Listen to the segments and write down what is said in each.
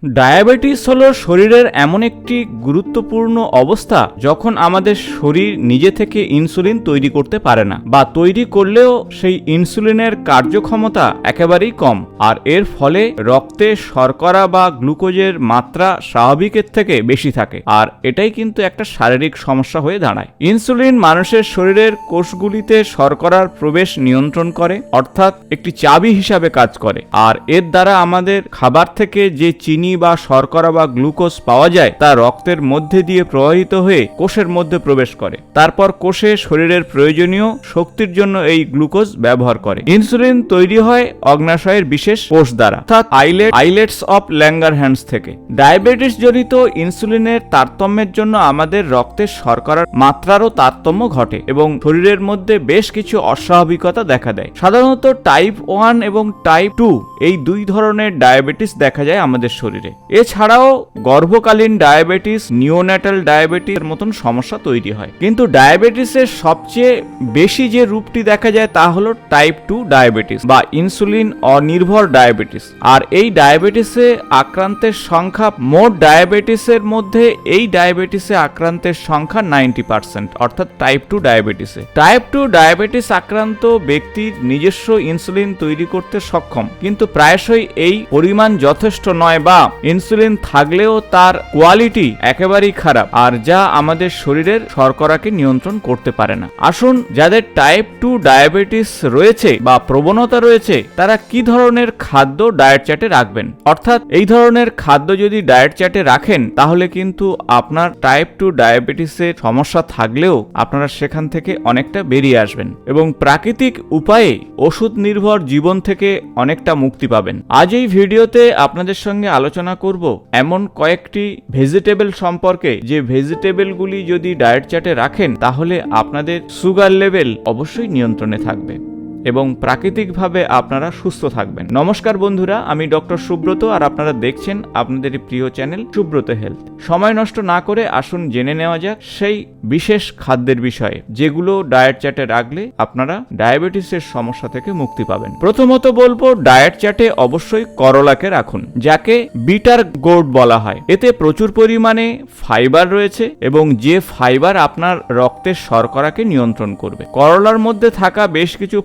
Diabetes হলো শরীরের এমন একটি গুরুত্বপূর্ণ অবস্থা যখন আমাদের শরীর নিজে থেকে ইনসুলিন তৈরি করতে পারে না, বা তৈরি করলেও সেই ইনসুলিনের কার্যক্ষমতা একেবারেই কম, আর এর ফলে রক্তে শর্করা বা গ্লুকোজের মাত্রা স্বাভাবিকের থেকে বেশি থাকে, আর এটাই কিন্তু একটা শারীরিক সমস্যা হয়ে দাঁড়ায়। ইনসুলিন মানুষের শরীরের কোষগুলিতে শর্করার প্রবেশ নিয়ন্ত্রণ করে, অর্থাৎ একটি চাবি হিসাবে কাজ করে, আর এর দ্বারা আমাদের খাবার থেকে যে চিনি বা শর্করা বা গ্লুকোজ পাওয়া যায় তা রক্তের মধ্যে দিয়ে প্রবাহিত হয়ে কোষের মধ্যে প্রবেশ করে। তারপর কোষে শরীরের প্রয়োজনীয় শক্তির জন্য এই গ্লুকোজ ব্যবহার করে। ইনসুলিন তৈরি হয় অগ্নাশয়ের বিশেষ কোষ দ্বারা, অর্থাৎ আইলেটস অফ ল্যাঙ্গারহ্যান্স থেকে। ডায়াবেটিস জনিত ইনসুলিনের তারতম্যের জন্য আমাদের রক্তের শর্করার মাত্রারও তারতম্য ঘটে এবং শরীরের মধ্যে বেশ কিছু অস্বাভাবিকতা দেখা দেয়। সাধারণত টাইপ 1 এবং টাইপ 2 এই দুই ধরনের ডায়াবেটিস দেখা যায় আমাদের শরীরে। এছাড়াও গর্ভকালীন ডায়াবেটিস, নিওন্যাটাল ডায়াবেটিসের মতন সমস্যা তৈরি হয়। কিন্তু ডায়াবেটিসের সবচেয়ে বেশি যে রূপটি দেখা যায় তা হলো টাইপ 2 ডায়াবেটিস বা ইনসুলিন অনির্ভর ডায়াবেটিস। আর এই ডায়াবেটিসে আক্রান্তের সংখ্যা, মোট ডায়াবেটিসের মধ্যে এই ডায়াবেটিসে আক্রান্তের সংখ্যা 90%, অর্থাৎ টাইপ 2 ডায়াবেটিসে। টাইপ 2 ডায়াবেটিস আক্রান্ত ব্যক্তির নিজস্ব ইনসুলিন তৈরি করতে সক্ষম, কিন্তু প্রায়শই এই পরিমাণ যথেষ্ট নয়, বা ইনসুলিন থাকলেও তার কোয়ালিটি একেবারেই খারাপ, আর যা আমাদের শরীরের শর্করাকে নিয়ন্ত্রণ করতে পারে না। আসুন, যাদের টাইপ 2 ডায়াবেটিস রয়েছে বা প্রবণতা রয়েছে তারা কি ধরনের খাদ্য ডায়েট চার্টে রাখবেন, অর্থাৎ এই ধরনের খাদ্য যদি ডায়েট চার্টে রাখেন তাহলে কিন্তু আপনার টাইপ 2 ডায়াবেটিসের সমস্যা থাকলেও আপনারা সেখান থেকে অনেকটা বেরিয়ে আসবেন এবং প্রাকৃতিক উপায়ে ওষুধ নির্ভর জীবন থেকে অনেকটা মুক্তি পাবেন। আজ এই ভিডিওতে আপনাদের সঙ্গে আলোচনা করব এমন কয়েকটি ভেজিটেবল সম্পর্কে, যে ভেজিটেবলগুলি যদি ডায়েট চার্টে রাখেন তাহলে আপনাদের সুগার লেভেল অবশ্যই নিয়ন্ত্রণে থাকবে এবং প্রাকৃতিকভাবে আপনারা সুস্থ থাকবেন। নমস্কার বন্ধুরা, আমি ডক্টর সুব্রত, আর আপনারা দেখছেন আপনাদের প্রিয় চ্যানেল সুব্রত হেলথ। সময় নষ্ট না করে আসুন জেনে নেওয়া যাক সেই বিশেষ খাদ্যের বিষয়ে যেগুলো ডায়েট চার্টে রাখলে আপনারা ডায়াবেটিসের সমস্যা থেকে মুক্তি পাবেন। প্রথমত বলবো, ডায়েট চার্টে অবশ্যই করলাকে রাখুন, যাকে বিটার গোর্ড বলা হয়। এতে প্রচুর পরিমাণে ফাইবার রয়েছে এবং যে ফাইবার আপনার রক্তের শর্করাকে নিয়ন্ত্রণ করবে। করলার মধ্যে থাকা বেশ কিছু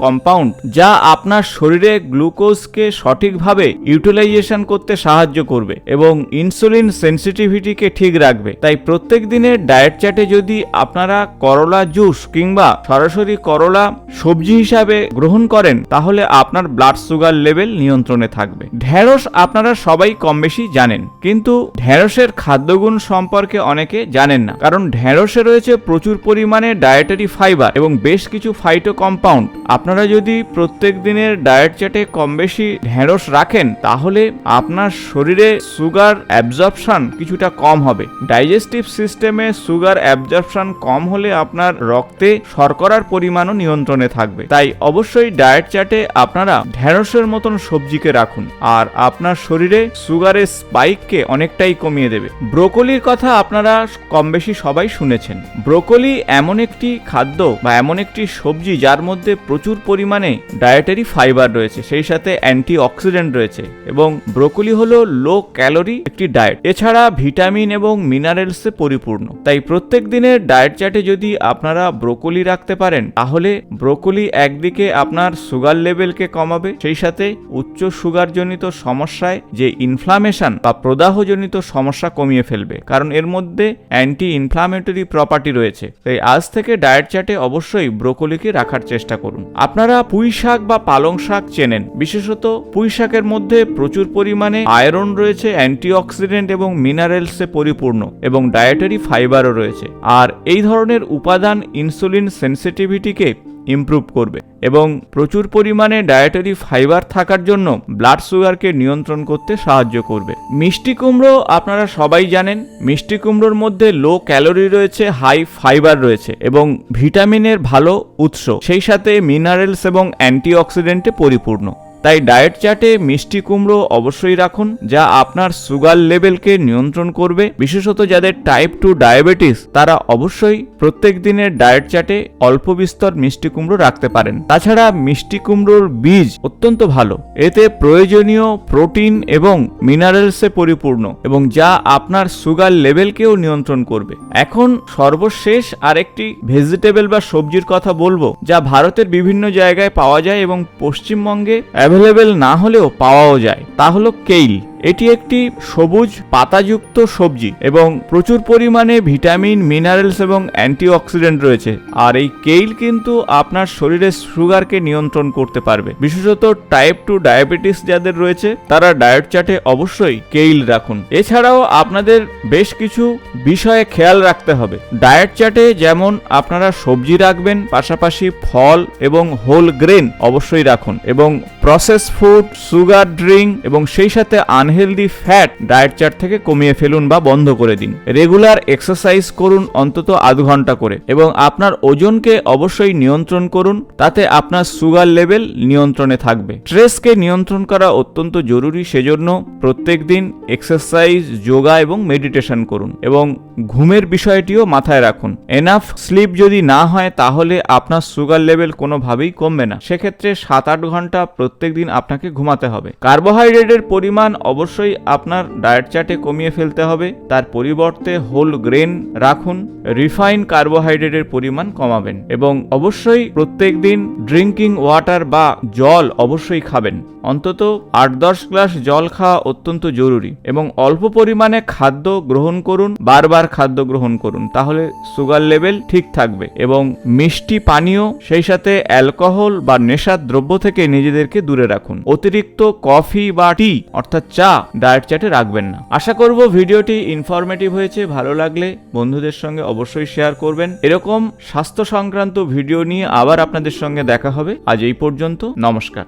কম্পাউন্ড যা আপনার শরীরে গ্লুকোজকে সঠিকভাবে ইউটিলাইজেশন করতে সাহায্য করবে এবং ইনসুলিন সেন্সিটিভিটিকে ঠিক রাখবে। তাই প্রত্যেক দিনের ডায়েট চার্টে যদি আপনারা করলা জুস কিংবা সরাসরি করলা সবজি হিসাবে গ্রহণ করেন তাহলে আপনার ব্লাড সুগার লেভেল নিয়ন্ত্রণে থাকবে। ঢেঁড়স আপনারা সবাই কম বেশি জানেন, কিন্তু ঢেঁড়সের খাদ্যগুণ সম্পর্কে অনেকে জানেন না, কারণ ঢেঁড়সে রয়েছে প্রচুর পরিমাণে ডায়েটারি ফাইবার এবং বেশ কিছু ফাইটো কম্পাউন্ড। আপনারা যদি প্রত্যেক দিনের ডায়েট চার্টে কম বেশি ঢেঁড়স রাখেন তাহলে আপনার শরীরে সুগার অ্যাবজর্পশন কিছুটা কম হবে। ডাইজেস্টিভ সিস্টেমে সুগার অ্যাবজর্পশন কম হলে আপনার রক্তে শর্করার পরিমাণও নিয়ন্ত্রণে থাকবে। তাই অবশ্যই ডায়েট চার্টে আপনারা ঢেঁড়সের মতন সবজিকে রাখুন, আর আপনার শরীরে সুগারের স্পাইককে অনেকটাই কমিয়ে দেবে। ব্রোকলির কথা আপনারা কম বেশি সবাই শুনেছেন। ব্রোকলি এমন একটি খাদ্য বা এমন একটি সবজি যার মধ্যে প্রচুর পরিমাণে ডায়েটারি ফাইবার রয়েছে, সেই সাথে অ্যান্টি অক্সিডেন্ট রয়েছে, এবং ব্রোকলি হলো লো ক্যালোরি একটি ডায়েট। এছাড়া ভিটামিন এবং মিনারেলসে পরিপূর্ণ। তাই প্রত্যেক দিনের ডায়েট চার্টে যদি আপনারা ব্রোকলি রাখতে পারেন তাহলে ব্রোকলি একদিকে আপনার সুগার লেভেলকে কমাবে, সেই সাথে উচ্চ সুগার জনিত সমস্যায় যে ইনফ্লামেশন বা প্রদাহজনিত সমস্যা কমিয়ে ফেলবে, কারণ এর মধ্যে অ্যান্টি ইনফ্লামেটরি প্রপার্টি রয়েছে। তাই আজ থেকে ডায়েট চার্টে অবশ্যই ব্রোকলিকে রাখার চেষ্টা করুন। আপনারা পুঁই শাক বা পালং শাক চেনেন, বিশেষত পুঁই শাকের মধ্যে প্রচুর পরিমাণে আয়রন রয়েছে, অ্যান্টিঅক্সিডেন্ট এবং মিনারেলসে পরিপূর্ণ এবং ডায়েটারি ফাইবারও রয়েছে। আর এই ধরনের উপাদান ইনসুলিন সেন্সিটিভিটিকে ইমপ্রুভ করবে এবং প্রচুর পরিমাণে ডায়েটারি ফাইবার থাকার জন্য ব্লাড সুগারকে নিয়ন্ত্রণ করতে সাহায্য করবে। মিষ্টি কুমড়ো আপনারা সবাই জানেন, মিষ্টি কুমড়োর মধ্যে লো ক্যালোরি রয়েছে, হাই ফাইবার রয়েছে এবং ভিটামিনের ভালো উৎস, সেই সাথে মিনারেলস এবং অ্যান্টিঅক্সিডেন্টে পরিপূর্ণ। তাই ডায়েট চার্টে মিষ্টি কুমড়ো অবশ্যই রাখুন, যা আপনার সুগার লেভেলকে নিয়ন্ত্রণ করবে। বিশেষত যাদের টাইপ 2 ডায়াবেটিস তারা অবশ্যই প্রত্যেক দিনের ডায়েট চার্টে অল্প বিস্তর মিষ্টি কুমড়ো রাখতে পারেন। তাছাড়া মিষ্টি কুমড়োর বীজ অত্যন্ত ভালো, এতে প্রয়োজনীয় প্রোটিন এবং মিনারেলসে পরিপূর্ণ এবং যা আপনার সুগার লেভেলকেও নিয়ন্ত্রণ করবে। এখন সর্বশেষ আরেকটি ভেজিটেবল বা সবজির কথা বলবো, যা ভারতের বিভিন্ন জায়গায় পাওয়া যায় এবং পশ্চিমবঙ্গে অ্যাভেলেবেল না হলেও পাওয়াও যায়, তা হলো কেইল। এটি একটি সবুজ পাতাযুক্ত সবজি এবং প্রচুর পরিমাণে ভিটামিন, মিনারেলস এবং অ্যান্টিঅক্সিডেন্ট রয়েছে। আর এই কেইল কিন্তু আপনার শরীরের সুগারকে নিয়ন্ত্রণ করতে পারবে। বিশেষত টাইপ 2 ডায়াবেটিস যাদের রয়েছে তারা ডায়েট চার্টে অবশ্যই কেইল রাখুন। এছাড়াও আপনাদের বেশ কিছু বিষয়ে খেয়াল রাখতে হবে। ডায়েট চার্টে যেমন আপনারা সবজি রাখবেন, পাশাপাশি ফল এবং হোল গ্রেন অবশ্যই রাখুন এবং প্রসেস ফুড, সুগার ড্রিঙ্ক এবং সেই সাথে আনহেলদি ফ্যাট ডায়েট চার্ট থেকে কমিয়ে ফেলুন বা বন্ধ করে দিন। রেগুলার এক্সারসাইজ করুন অন্তত আধ ঘন্টা করে এবং আপনার ওজনকে অবশ্যই নিয়ন্ত্রণ করুন, তাতে আপনার সুগার লেভেল নিয়ন্ত্রণে থাকবে। স্ট্রেসকে নিয়ন্ত্রণ করা অত্যন্ত জরুরি, সেজন্য প্রত্যেক দিন এক্সারসাইজ, যোগা এবং মেডিটেশন করুন এবং ঘুমের বিষয়টিও মাথায় রাখুন। এনাফ স্লিপ যদি না হয় তাহলে আপনার সুগার লেভেল কোনোভাবেই কমবে না। সেক্ষেত্রে 7-8 ঘন্টা প্রত্যেক দিন আপনাকে ঘুমাতে হবে। কার্বোহাইড্রেটের পরিমাণ অবশ্যই আপনার ডায়েট চার্টে কমিয়ে ফেলতে হবে, তার পরিবর্তে হোল গ্রেন রাখুন। রিফাইন কার্বোহাইড্রেটের পরিমাণ কমাবেন এবং অবশ্যই প্রত্যেক দিন ড্রিঙ্কিং ওয়াটার বা জল অবশ্যই খাবেন। অন্তত 8-10 গ্লাস জল খাওয়া অত্যন্ত জরুরি এবং অল্প পরিমাণে খাদ্য গ্রহণ করুন, বারবার খাদ্য গ্রহণ করুন, তাহলে সুগার লেভেল ঠিক থাকবে। এবং মিষ্টি পানীয়, সেই সাথে অ্যালকোহল বা নেশার দ্রব্য থেকে নিজেদেরকে দূরে রাখুন। অতিরিক্ত কফি বা টি অর্থাৎ চা ডায়েট চার্টে রাখবেন না। আশা করব ভিডিওটি ইনফরমেটিভ হয়েছে। ভালো লাগলে বন্ধুদের সঙ্গে অবশ্যই শেয়ার করবেন। এরকম স্বাস্থ্য সংক্রান্ত ভিডিও নিয়ে আবার আপনাদের সঙ্গে দেখা হবে। আজ এই পর্যন্ত, নমস্কার।